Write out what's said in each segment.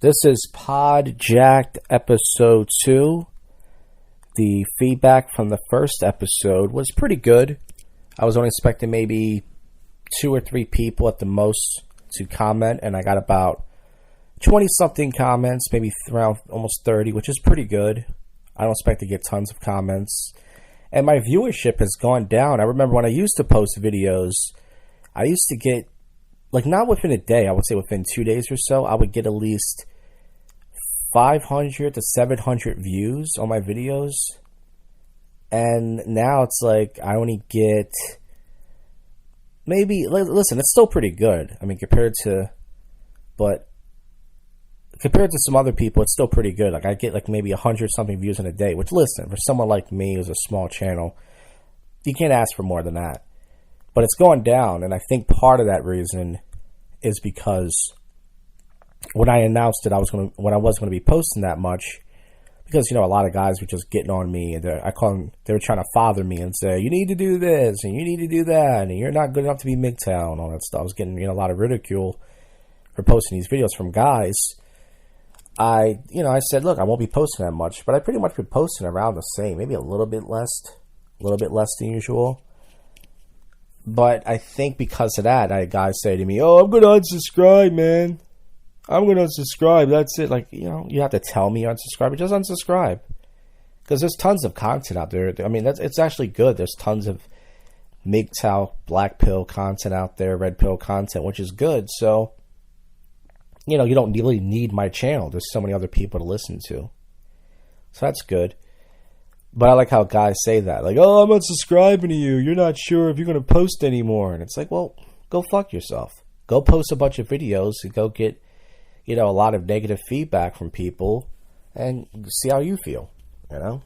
This is Pod Jak'd episode 2. The feedback from the first episode was pretty good. I was only expecting maybe 2 or 3 people at the most to comment, and I got about 20-something comments, maybe around almost 30, which is pretty good. I don't expect to get tons of comments. And my viewership has gone down. I remember when I used to post videos, I used to get, like, not within a day, I would say within 2 days or so, I would get at least 500 to 700 views on my videos. And now it's like I only get maybe, listen, it's still pretty good. I mean, compared to some other people, it's still pretty good. Like, I get like maybe 100 something views in a day, which, listen, for someone like me who's a small channel, you can't ask for more than that. But it's going down, and I think part of that reason is because when I announced that I wasn't going to be posting that much, because, you know, a lot of guys were just getting on me, and they were trying to father me and say, you need to do this, and you need to do that, and you're not good enough to be MGTOW, and all that stuff. I was getting, you know, a lot of ridicule for posting these videos from guys. I said, look, I won't be posting that much, but I pretty much been posting around the same, maybe a little bit less than usual. But I think because of that, I had guys say to me, oh, I'm going to unsubscribe, man. I'm going to unsubscribe. That's it. Like, you know, you have to tell me unsubscribe, but just unsubscribe. Because there's tons of content out there. I mean, it's actually good. There's tons of MGTOW, black pill content out there, red pill content, which is good. So, you know, you don't really need my channel. There's so many other people to listen to. So that's good. But I like how guys say that. Like, oh, I'm unsubscribing to you. You're not sure if you're going to post anymore. And it's like, well, go fuck yourself. Go post a bunch of videos and go get, you know, a lot of negative feedback from people and see how you feel, you know?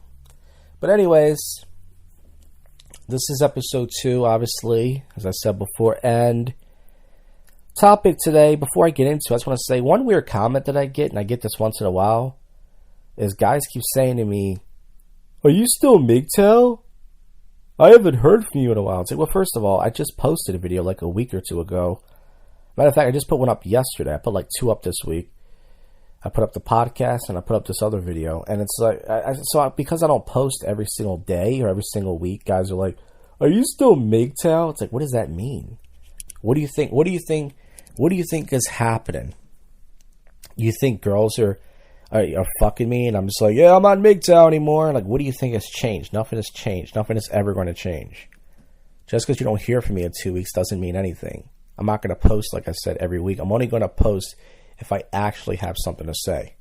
But anyways, this is episode 2, obviously, as I said before. And topic today, before I get into it, I just want to say one weird comment that I get, and I get this once in a while, is guys keep saying to me, are you still MGTOW? I haven't heard from you in a while. It's like, well, first of all, I just posted a video like a week or 2 ago. Matter of fact, I just put one up yesterday. I put like 2 up this week. I put up the podcast and I put up this other video. And it's like, because I don't post every single day or every single week, guys are like, are you still MGTOW? It's like, what does that mean? What do you think? What do you think is happening? You think girls are fucking me, and I'm just like, yeah, I'm not MGTOW anymore. Like, what do you think has changed? Nothing has changed. Nothing is ever going to change. Just because you don't hear from me in 2 weeks doesn't mean anything. I'm not going to post, like I said, every week. I'm only going to post if I actually have something to say.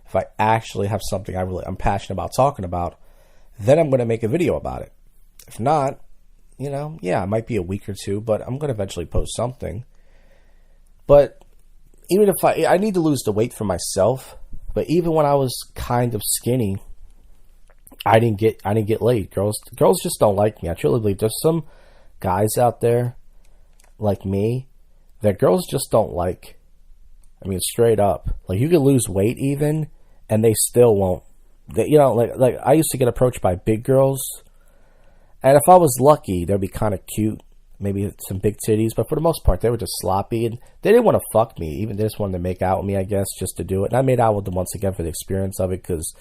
If I actually have something I'm passionate about talking about, then I'm going to make a video about it. If not, you know, yeah, it might be a week or 2, but I'm going to eventually post something. But even if I need to lose the weight for myself. But even when I was kind of skinny, I didn't get laid. Girls just don't like me. I truly believe there's some guys out there like me that girls just don't like. I mean, straight up. Like, you could lose weight even, and they still won't. You know, like I used to get approached by big girls, and if I was lucky, they'd be kind of cute. Maybe some big titties, but for the most part, they were just sloppy, and they didn't want to fuck me. Even they just wanted to make out with me, I guess, just to do it. And I made out with them once again for the experience of it, because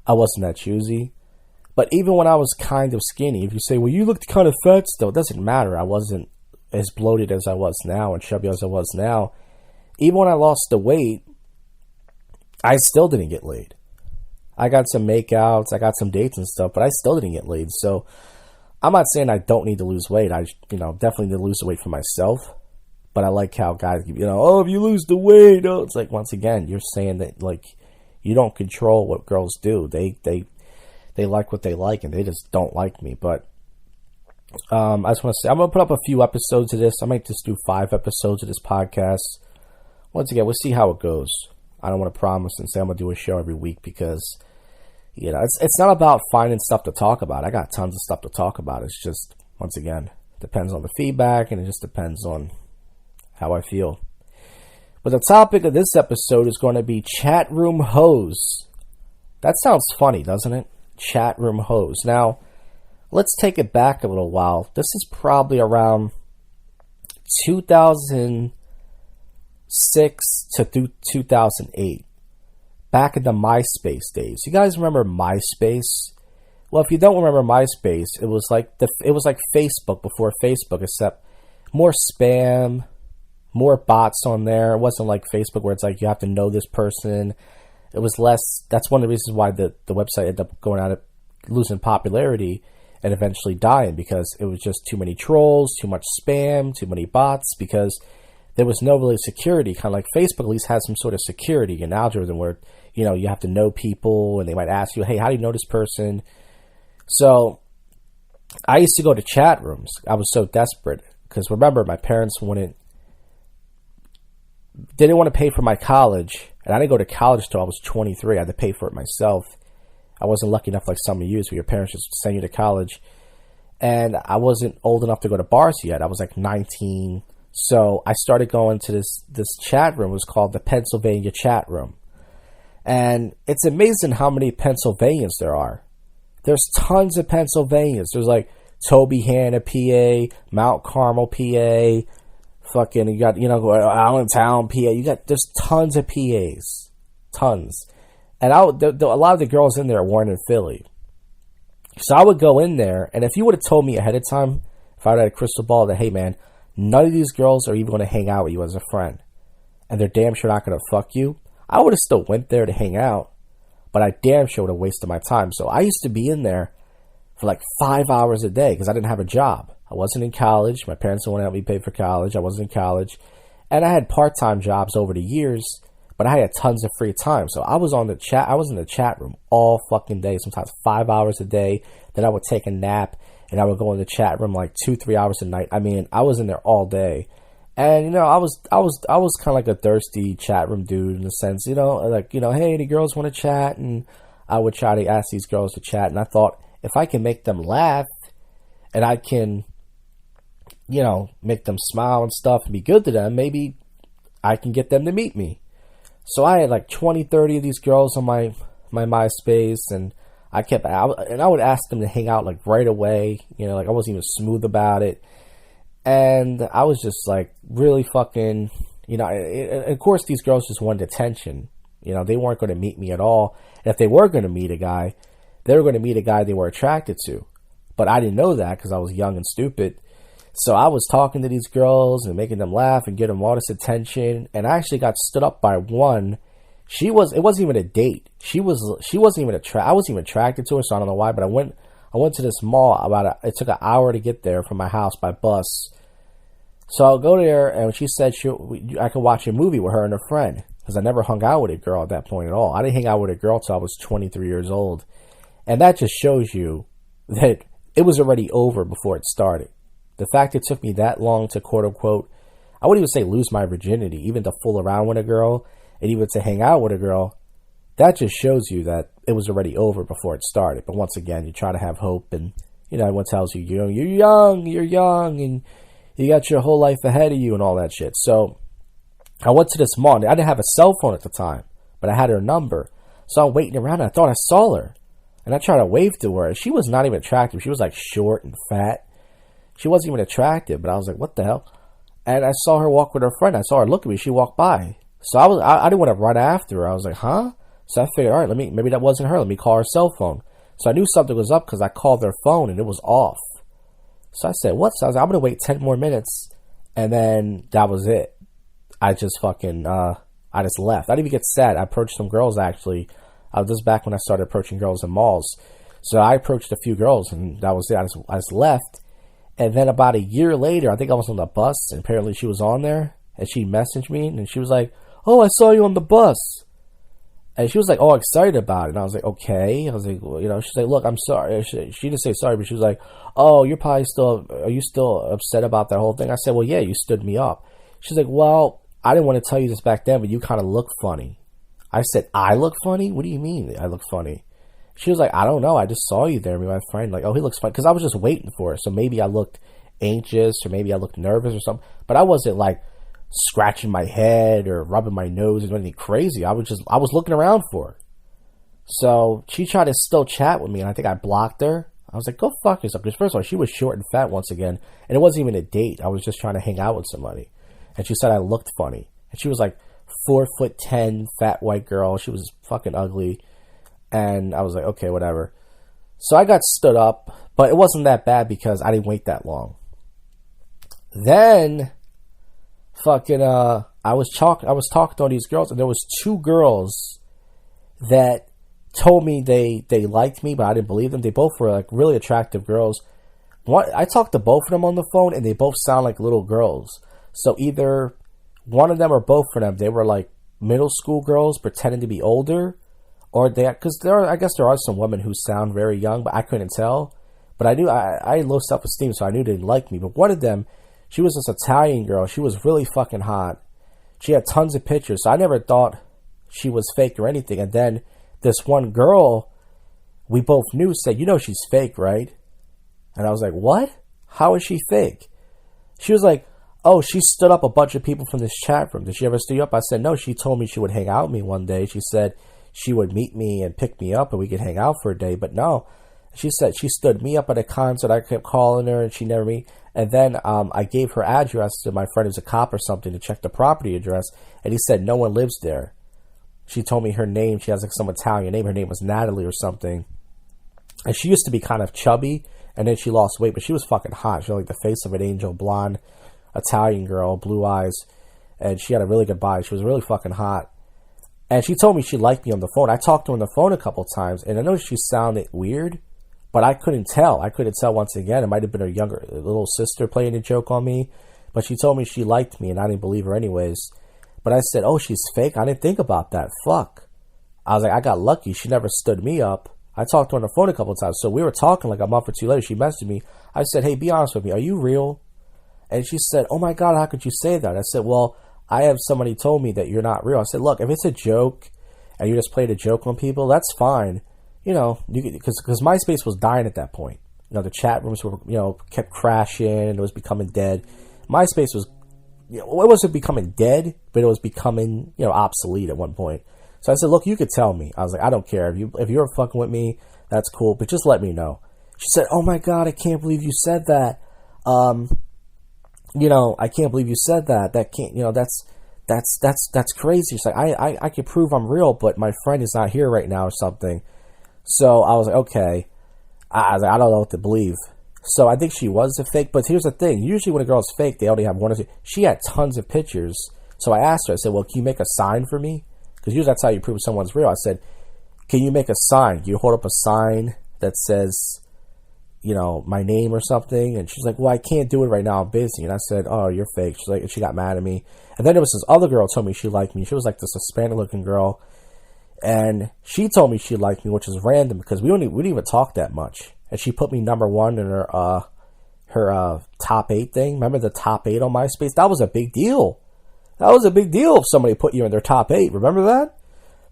I wasn't that choosy. But even when I was kind of skinny, if you say, well, you looked kind of fat still, it doesn't matter. I wasn't as bloated as I was now and chubby as I was now. Even when I lost the weight, I still didn't get laid. I got some makeouts, I got some dates and stuff, but I still didn't get laid. So I'm not saying I don't need to lose weight. I, definitely need to lose the weight for myself. But I like how guys, oh, if you lose the weight, oh, it's like, once again, you're saying that, like, you don't control what girls do. They like what they like, and they just don't like me. But I just want to say, I'm going to put up a few episodes of this. I might just do 5 episodes of this podcast. Once again, we'll see how it goes. I don't want to promise and say I'm going to do a show every week, because it's not about finding stuff to talk about. I got tons of stuff to talk about. It's just, once again, depends on the feedback, and it just depends on how I feel. But the topic of this episode is going to be Chatroom hoes. That sounds funny, doesn't it? Chatroom hoes. Now, let's take it back a little while. This is probably around 2006 to 2008. back in the MySpace days. You guys remember MySpace? Well, if you don't remember MySpace, it was like Facebook before Facebook, except more spam, more bots on there. It wasn't like Facebook where it's like you have to know this person. It was less. That's one of the reasons why the website ended up going out of losing popularity and eventually dying, because it was just too many trolls, too much spam, too many bots, because there was no really security. Kind of like Facebook at least has some sort of security and algorithm where, you know, you have to know people and they might ask you, hey, how do you know this person? So I used to go to chat rooms. I was so desperate because, remember, my parents didn't want to pay for my college, and I didn't go to college till I was 23. I had to pay for it myself. I wasn't lucky enough like some of you, where your parents just send you to college. And I wasn't old enough to go to bars yet. I was like 19. So I started going to this chat room. It was called the Pennsylvania Chat Room. And it's amazing how many Pennsylvanians there are. There's tons of Pennsylvanians. There's like Toby Hanna, PA, Mount Carmel, PA, fucking, you got, you know, Allentown, PA. There's tons of PAs. Tons. And a lot of the girls in there weren't in Philly. So I would go in there, and if you would have told me ahead of time, if I had a crystal ball, that, hey man, none of these girls are even going to hang out with you as a friend, and they're damn sure not going to fuck you, I would have still went there to hang out, but I damn sure would have wasted my time. So I used to be in there for like 5 hours a day because I didn't have a job. I wasn't in college. My parents didn't want to help me pay for college. I wasn't in college. And I had part-time jobs over the years, but I had tons of free time. So I was in the chat room all fucking day, sometimes 5 hours a day. Then I would take a nap and I would go in the chat room like 2-3 hours a night. I mean, I was in there all day. And, you know, I was kind of like a thirsty chat room dude in a sense, you know, like, you know, hey, any girls want to chat? And I would try to ask these girls to chat. And I thought, if I can make them laugh and I can, you know, make them smile and stuff and be good to them, maybe I can get them to meet me. So I had like 20, 30 of these girls on my MySpace, and I would ask them to hang out like right away. You know, like I wasn't even smooth about it. And I was just like really fucking, you know, of course these girls just wanted attention. You know, they weren't going to meet me at all. And if they were going to meet a guy, they were going to meet a guy they were attracted to. But I didn't know that because I was young and stupid. So I was talking to these girls and making them laugh and getting them all this attention. And I actually got stood up by one. It wasn't even a date. She wasn't even I wasn't even attracted to her, so I don't know why. But I went to this mall it took an hour to get there from my house by bus. So I'll go there, and she said I could watch a movie with her and her friend, because I never hung out with a girl at that point at all. I didn't hang out with a girl till I was 23 years old. And that just shows you that it was already over before it started. The fact it took me that long to, quote unquote, I wouldn't even say lose my virginity, even to fool around with a girl and even to hang out with a girl, that just shows you that it was already over before it started. But once again, you try to have hope, and, you know, everyone tells you, you're young, and you got your whole life ahead of you and all that shit. So I went to this mall, and I didn't have a cell phone at the time, but I had her number. So I'm waiting around, and I thought I saw her. And I tried to wave to her, and she was not even attractive. She was like short and fat. She wasn't even attractive, but I was like, what the hell? And I saw her walk with her friend. I saw her look at me. She walked by. So I didn't want to run after her. I was like, huh? So I figured, all right, maybe that wasn't her. Let me call her cell phone. So I knew something was up because I called their phone and it was off. So I said, what? So I was like, I'm going to wait 10 more minutes. And then that was it. I just fucking, I just left. I didn't even get sad. I approached some girls, actually. This is back when I started approaching girls in malls. So I approached a few girls, and that was it. I just left. And then about a year later, I think I was on the bus, and apparently she was on there, and she messaged me, and she was like, oh, I saw you on the bus. And she was like, oh, excited about it. And I was like, okay. I was like, well, you know, she's like, look, I'm sorry. She didn't say sorry, but she was like, oh, are you still upset about that whole thing? I said, well, yeah, you stood me up. She's like, well, I didn't want to tell you this back then, but you kind of look funny. I said, I look funny? What do you mean I look funny? She was like, I don't know. I just saw you there with my friend. Like, oh, he looks funny. Because I was just waiting for her. So maybe I looked anxious, or maybe I looked nervous or something. But I wasn't like scratching my head or rubbing my nose or anything crazy. I was looking around for her. So she tried to still chat with me, and I think I blocked her. I was like, go fuck yourself. Because first of all, she was short and fat once again. And it wasn't even a date. I was just trying to hang out with somebody. And she said I looked funny. And she was like, 4'10" fat white girl. She was fucking ugly. And I was like, okay, whatever. So I got stood up, but it wasn't that bad because I didn't wait that long. Then, fucking, I was talking to all these girls, and there was 2 girls that told me they liked me, but I didn't believe them. They both were like really attractive girls. I talked to both of them on the phone, and they both sound like little girls. So either one of them or both of them, they were like middle school girls pretending to be older, or because I guess there are some women who sound very young, but I couldn't tell. But I knew I had low self-esteem, so I knew they didn't like me. But one of them, she was this Italian girl. She was really fucking hot. She had tons of pictures, so I never thought she was fake or anything. And then this one girl we both knew said, you know she's fake, right? And I was like, what? How is she fake? She was like, oh, she stood up a bunch of people from this chat room. Did she ever stood you up? I said, no, she told me she would hang out with me one day. She said she would meet me and pick me up and we could hang out for a day. But no, she said she stood me up at a concert. I kept calling her and she never me. And then I gave her address to my friend who's a cop or something to check the property address. And he said no one lives there. She told me her name. She has like some Italian name. Her name was Natalie or something. And she used to be kind of chubby. And then she lost weight. But she was fucking hot. She had like the face of an angel, blonde Italian girl, blue eyes. And she had a really good body. She was really fucking hot. And she told me she liked me on the phone. I talked to her on the phone a couple times. And I know she sounded weird. But I couldn't tell. I couldn't tell once again. It might have been her younger little sister playing a joke on me. But she told me she liked me. And I didn't believe her anyways. But I said, oh, she's fake? I didn't think about that. Fuck. I was like, I got lucky. She never stood me up. I talked to her on the phone a couple of times. So we were talking like a month or two later. She messaged me. I said, hey, be honest with me. Are you real? And she said, oh, my God, how could you say that? I said, well, I have somebody told me that you're not real. I said, look, if it's a joke and you just played a joke on people, that's fine. You know, because MySpace was dying at that point. You know, the chat rooms were, you know, kept crashing and it was becoming dead. MySpace was, you know, it wasn't becoming dead, but it was becoming, you know, obsolete at one point. So I said, look, you could tell me. I was like, I don't care. If you're fucking with me, that's cool, but just let me know. She said, oh my God, I can't believe you said that. You know, I can't believe you said that. That can't, you know, that's crazy. She's like, I can prove I'm real, but my friend is not here right now or something. So I was like, okay. I was like, I don't know what to believe. So I think she was a fake, but here's the thing. Usually when a girl's fake, they only have one or two. She had tons of pictures. So I asked her, I said, well, can you make a sign for me? Because usually that's how you prove someone's real. I said, can you make a sign? Can you hold up a sign that says, you know, my name or something? And she's like, well, I can't do it right now. I'm busy. And I said, oh, you're fake. She's like, and she got mad at me. And then there was this other girl who told me she liked me. She was like this Hispanic looking girl. And she told me she liked me, which is random because we didn't even talk that much. And she put me number 1 in her top 8 thing. Remember the top 8 on MySpace? That was a big deal. That was a big deal if somebody put you in their top 8. Remember that?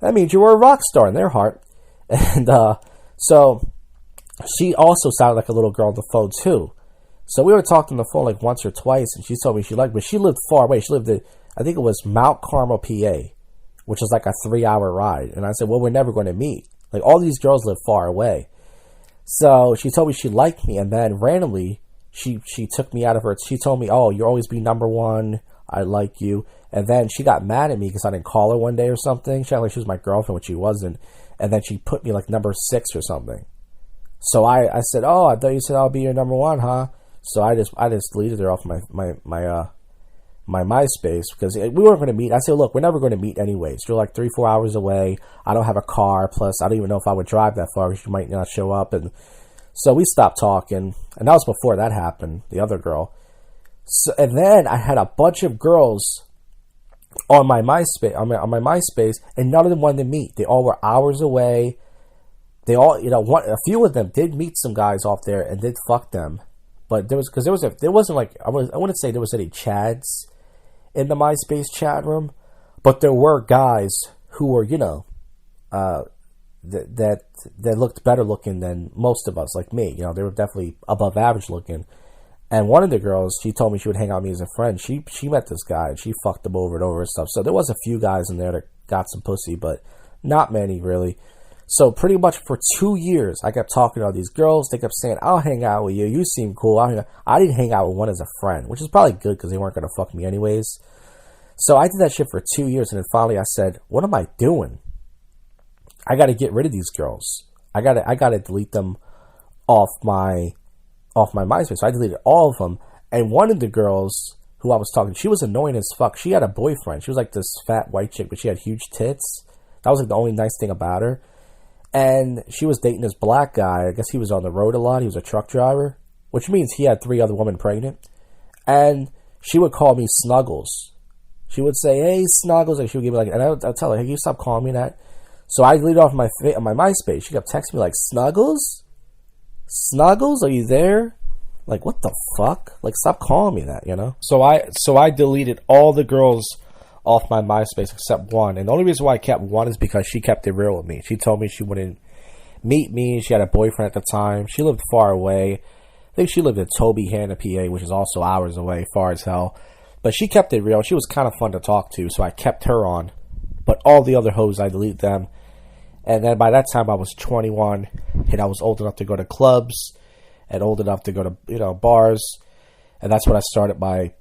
That means you were a rock star in their heart. And so she also sounded like a little girl on the phone too. So we were talking on the phone like once or twice, and she told me she liked me. But she lived far away. She lived I think it was Mount Carmel, PA, which is like a 3-hour ride. And I said, well, we're never going to meet. Like all these girls live far away. So she told me she liked me, and then randomly she took me out of her. She told me, oh, you'll always be number 1. I like you. And then she got mad at me because I didn't call her one day or something. She acted like she was my girlfriend, which she wasn't. And then she put me like number 6 or something. So I said, oh, I thought you said I'll be your number 1, huh? So I just deleted her off my MySpace because we weren't going to meet. I said, look, we're never going to meet anyways. You're like 3-4 hours away. I don't have a car. Plus, I don't even know if I would drive that far because you might not show up. And so we stopped talking. And that was before that happened, the other girl. So, and then I had a bunch of girls on my MySpace, and none of them wanted to meet. They all were hours away. They all, you know, a few of them did meet some guys off there and did fuck them. But there wasn't like, I wouldn't say there was any Chads in the MySpace chat room, but there were guys who were, you know, that looked better looking than most of us, like me. You know, they were definitely above average looking. And one of the girls, she told me she would hang out with me as a friend. She met this guy and she fucked him over and over and stuff. So there was a few guys in there that got some pussy, but not many really. So pretty much for 2 years, I kept talking to all these girls. They kept saying, I'll hang out with you. You seem cool. I didn't hang out with one as a friend, which is probably good because they weren't going to fuck me anyways. So I did that shit for 2 years, and then finally I said, what am I doing? I got to get rid of these girls. I gotta delete them off my MySpace. So I deleted all of them. And one of the girls who I was talking to, she was annoying as fuck. She had a boyfriend. She was like this fat white chick, but she had huge tits. That was like the only nice thing about her. And she was dating this black guy. I guess he was on the road a lot. He was a truck driver, which means he had 3 other women pregnant. And she would call me Snuggles. She would say, hey, Snuggles. And she would give me like, and I'd tell her, hey, can you stop calling me that? So I deleted off my MySpace. She kept texting me like, Snuggles? Snuggles, are you there? Like, what the fuck? Like, stop calling me that, you know? So I deleted all the girls off my MySpace except one. And the only reason why I kept one is because she kept it real with me. She told me she wouldn't meet me. She had a boyfriend at the time. She lived far away. I think she lived in Toby, Hannah, PA, which is also hours away, far as hell. But she kept it real. She was kind of fun to talk to, so I kept her on. But all the other hoes, I deleted them. And then by that time, I was 21, and I was old enough to go to clubs, and old enough to go to, you know, bars. And that's when I started my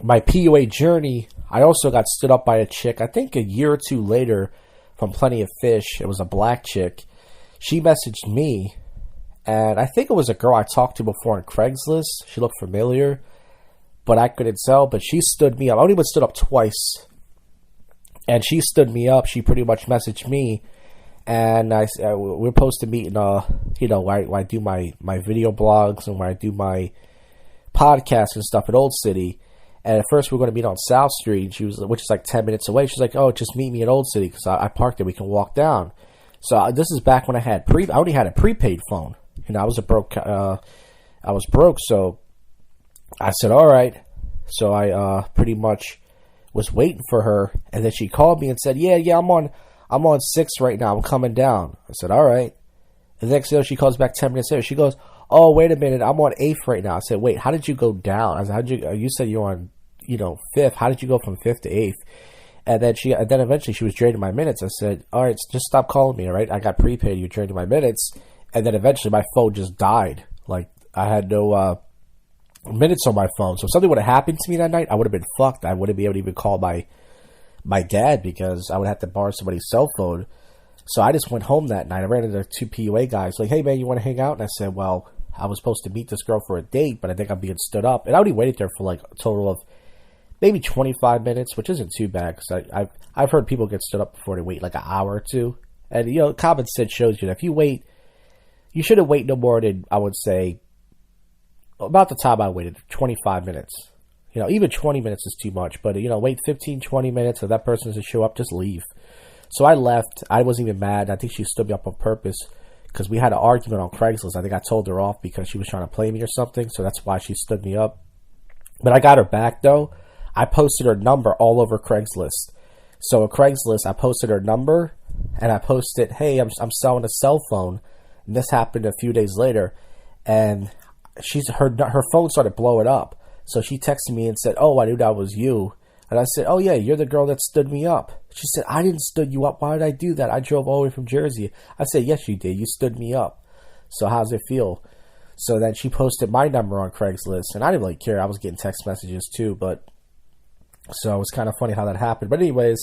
PUA journey. I also got stood up by a chick, I think a year or two later, from Plenty of Fish. It was a black chick. She messaged me, and I think it was a girl I talked to before on Craigslist. She looked familiar, but I couldn't tell. But she stood me up. I only been stood up twice. And she stood me up. She pretty much messaged me. And we're supposed to meet in, you know, where I do my video blogs and where I do my podcasts and stuff at Old City. And at first we were going to meet on South Street, which is like 10 minutes away. She's like, oh, just meet me at Old City because I parked there. We can walk down. So this is back when I only had a prepaid phone. You know, I was broke. So I said, all right. So I pretty much was waiting for her. And then she called me and said, yeah, I'm on 6 right now. I'm coming down. I said, all right. And the next thing she calls back 10 minutes later. She goes, oh, wait a minute. I'm on 8th right now. I said, wait, how did you go down? I said, you said you're on, you know, 5th. How did you go from 5th to 8th? And then eventually she was draining my minutes. I said, all right, just stop calling me, all right? I got prepaid. You're draining my minutes. And then eventually my phone just died. Like, I had no minutes on my phone. So if something would have happened to me that night, I would have been fucked. I wouldn't be able to even call my dad because I would have to borrow somebody's cell phone. So I just went home that night. I ran into 2 PUA guys. Like, hey, man, you want to hang out? And I said, well, I was supposed to meet this girl for a date, but I think I'm being stood up. And I only waited there for like a total of maybe 25 minutes, which isn't too bad because I've heard people get stood up before they wait like an hour or two. And, you know, common sense shows you that if you wait, you shouldn't wait no more than, I would say, about the time I waited, 25 minutes. You know, even 20 minutes is too much. But, you know, wait 15, 20 minutes. If that person doesn't show up, just leave. So I left. I wasn't even mad. I think she stood me up on purpose because we had an argument on Craigslist. I think I told her off because she was trying to play me or something. So that's why she stood me up. But I got her back, though. I posted her number all over Craigslist. So at Craigslist, I posted her number. And I posted, hey, I'm selling a cell phone. And this happened a few days later. And her phone started blowing up. So she texted me and said, oh, I knew that was you. And I said, oh, yeah, you're the girl that stood me up. She said, I didn't stood you up. Why did I do that? I drove all the way from Jersey. I said, yes, you did. You stood me up. So how's it feel? So then she posted my number on Craigslist. And I didn't really care. I was getting text messages too. But so it was kind of funny how that happened. But anyways,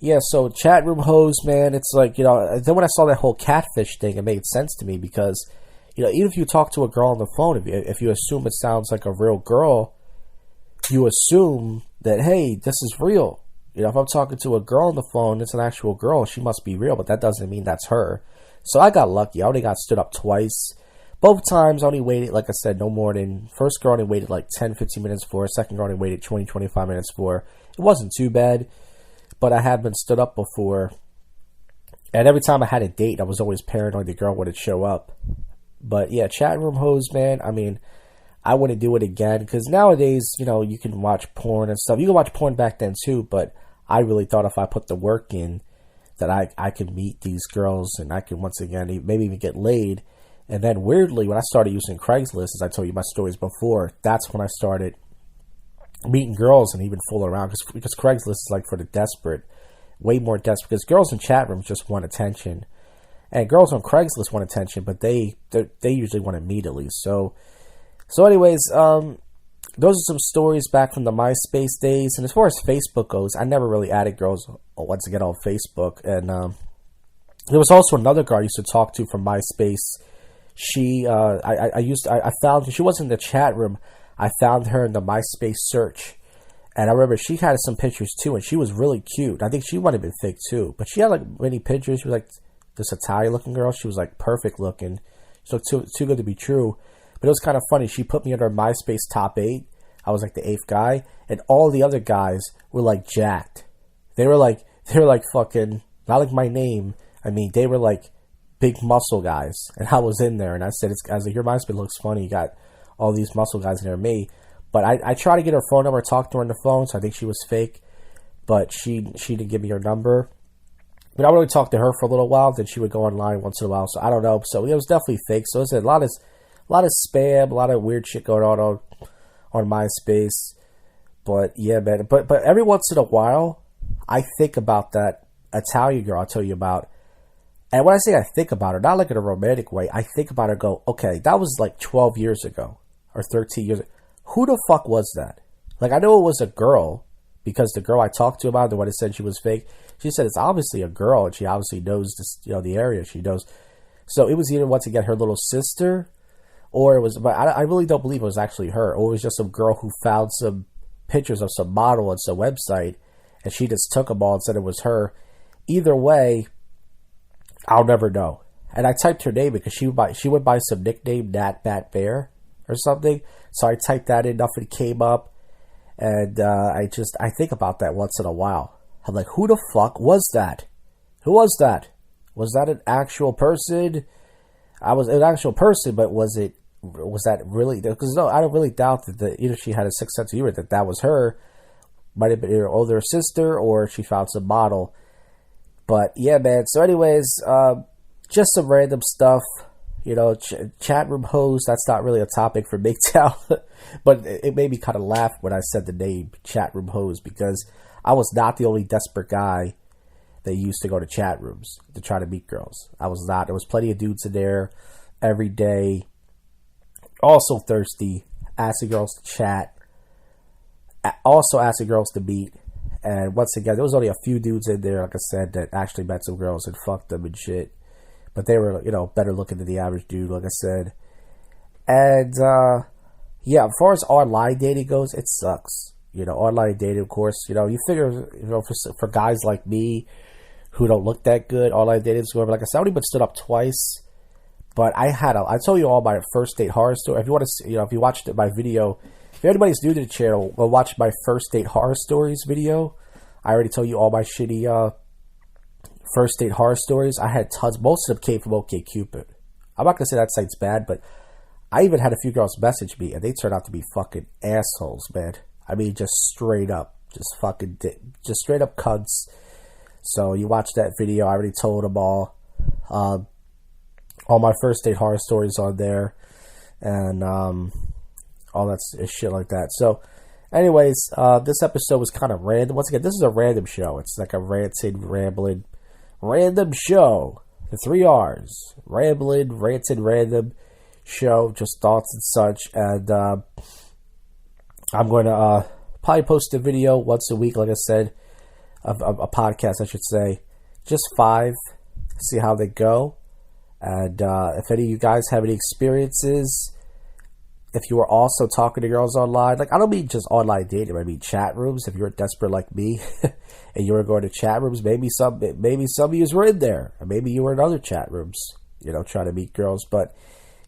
yeah, so chat room hoes, man. It's like, you know, then when I saw that whole catfish thing, it made sense to me because, you know, even if you talk to a girl on the phone, if you assume it sounds like a real girl, you assume that, hey, this is real. You know, if I'm talking to a girl on the phone, it's an actual girl, she must be real, but that doesn't mean that's her. So I got lucky. I only got stood up twice. Both times I only waited, like I said, no more than, first girl I only waited like 10, 15 minutes for, second girl I only waited 20, 25 minutes for. It wasn't too bad, but I had been stood up before. And every time I had a date, I was always paranoid the girl wouldn't show up. But yeah, chat room hoes, man, I mean, I wouldn't do it again because nowadays, you know, you can watch porn and stuff. You can watch porn back then too, but I really thought if I put the work in that I could meet these girls and I could once again maybe even get laid. And then weirdly, when I started using Craigslist, as I told you my stories before, that's when I started meeting girls and even fool around because Craigslist is like for the desperate, way more desperate because girls in chat rooms just want attention. And girls on Craigslist want attention, but they usually want to meet at least. So anyways, those are some stories back from the MySpace days. And as far as Facebook goes, I never really added girls once again on Facebook. And there was also another girl I used to talk to from MySpace. She, I found, she wasn't in the chat room. I found her in the MySpace search. And I remember she had some pictures too, and she was really cute. I think she might have been fake too. But she had like many pictures. She was like this Italian looking girl. She was like perfect looking. She looked too good to be true. But it was kind of funny. She put me in her MySpace top 8. I was like the 8th guy. And all the other guys were like Jak'd. They were like fucking, not like my name. I mean, they were like big muscle guys. And I was in there. And I said, I was like, your MySpace looks funny. You got all these muscle guys in there, me. But I tried to get her phone number, talk to her on the phone, so I think she was fake. But she didn't give me her number. But I would only talk to her for a little while, then she would go online once in a while. So I don't know. So it was definitely fake. So it's a lot of spam, a lot of weird shit going on MySpace. But yeah, man. But every once in a while, I think about that Italian girl I'll tell you about. And when I say I think about her, not like in a romantic way, I think about her and go, okay, that was like 12 years ago or 13 years ago. Who the fuck was that? Like, I know it was a girl because the girl I talked to about, the one that said she was fake, she said it's obviously a girl and she obviously knows this, the area she knows. So it was either once again her little sister, or it was, but I really don't believe it was actually her, or it was just some girl who found some pictures of some model on some website and she just took them all and said it was her. Either way, I'll never know. And I typed her name because she would buy some nickname, Nat Bat Bear or something. So I typed that in, nothing came up. And I think about that once in a while. I'm like, who the fuck was that? Who was that? Was that an actual person? I was an actual person, but was that really? Because no, I don't really doubt that either she had a sixth sense of humor, that was her. Might have been her older sister, or she found some model. But yeah, man. So anyways, just some random stuff. Chat room host, that's not really a topic for MGTOW, but it made me kind of laugh when I said the name chat room host, because I was not the only desperate guy that used to go to chat rooms to try to meet girls. I was not. There was plenty of dudes in there every day, also thirsty, asking girls to chat, also asking girls to meet. And once again, there was only a few dudes in there, like I said, that actually met some girls and fucked them and shit. But they were, better looking than the average dude, like I said. And, yeah, as far as online dating goes, it sucks. Online dating, of course, you figure, for guys like me who don't look that good, online dating is going, like I said, I only been stood up twice. But I told you all my first date horror story. If you want to see, if you watched my video, if anybody's new to the channel, well, watch my first date horror stories video. I already told you all my shitty, first date horror stories. I had tons. Most of them came from OkCupid. I'm not gonna say that site's bad, but I even had a few girls message me, and they turned out to be fucking assholes, man. I mean, just straight up, just straight up cunts. So you watch that video. I already told them all my first date horror stories on there, and all that shit like that. So, anyways, this episode was kind of random. Once again, this is a random show. It's like a ranted, rambling. Random show. The 3 R's. Rambling, ranted, random show. Just thoughts and such. And I'm going to probably post a video once a week, like I said. A podcast, I should say. Just 5. See how they go. And if any of you guys have any experiences, if you were also talking to girls online, like I don't mean just online dating, I mean chat rooms. If you're desperate like me and you were going to chat rooms, maybe some of you were in there, or maybe you were in other chat rooms, trying to meet girls. But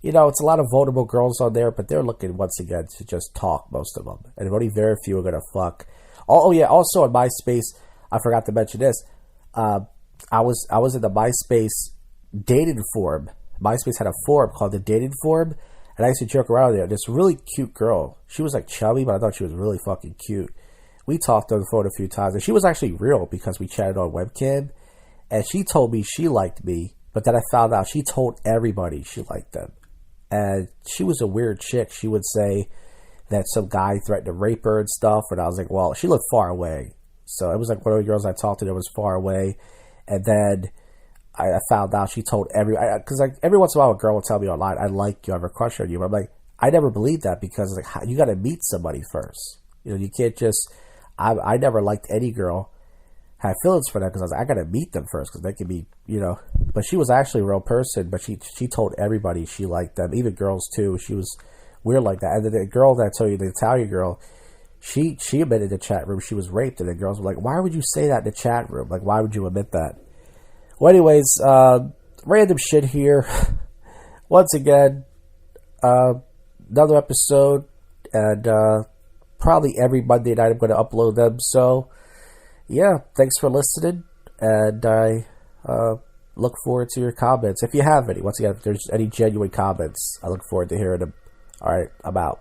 it's a lot of vulnerable girls on there, but they're looking once again to just talk, most of them, and only very few are gonna fuck. Oh yeah, also on MySpace, I forgot to mention this. I was in the MySpace dating forum. MySpace had a forum called the Dating Forum. And I used to joke around there. This really cute girl. She was like chubby, but I thought she was really fucking cute. We talked on the phone a few times. And she was actually real because we chatted on webcam. And she told me she liked me. But then I found out she told everybody she liked them. And she was a weird chick. She would say that some guy threatened to rape her and stuff. And I was like, well, she looked far away. So it was like one of the girls I talked to that was far away. And then I found out she told because like every once in a while a girl will tell me online, I like you, I have a crush on you. But I'm like, I never believed that because like you got to meet somebody first. You know, you can't just. I never liked any girl. Had feelings for that because I was like, I got to meet them first because they could be, you know. But she was actually a real person. But she told everybody she liked them, even girls too. She was weird like that. And the girl that I told you, the Italian girl, she admitted in the chat room she was raped, and the girls were like, "Why would you say that in the chat room? Like, why would you admit that?" Well, anyways, random shit here. Once again, another episode, and probably every Monday night I'm going to upload them. So, yeah, thanks for listening, and I look forward to your comments. If you have any, once again, if there's any genuine comments, I look forward to hearing them. All right, I'm out.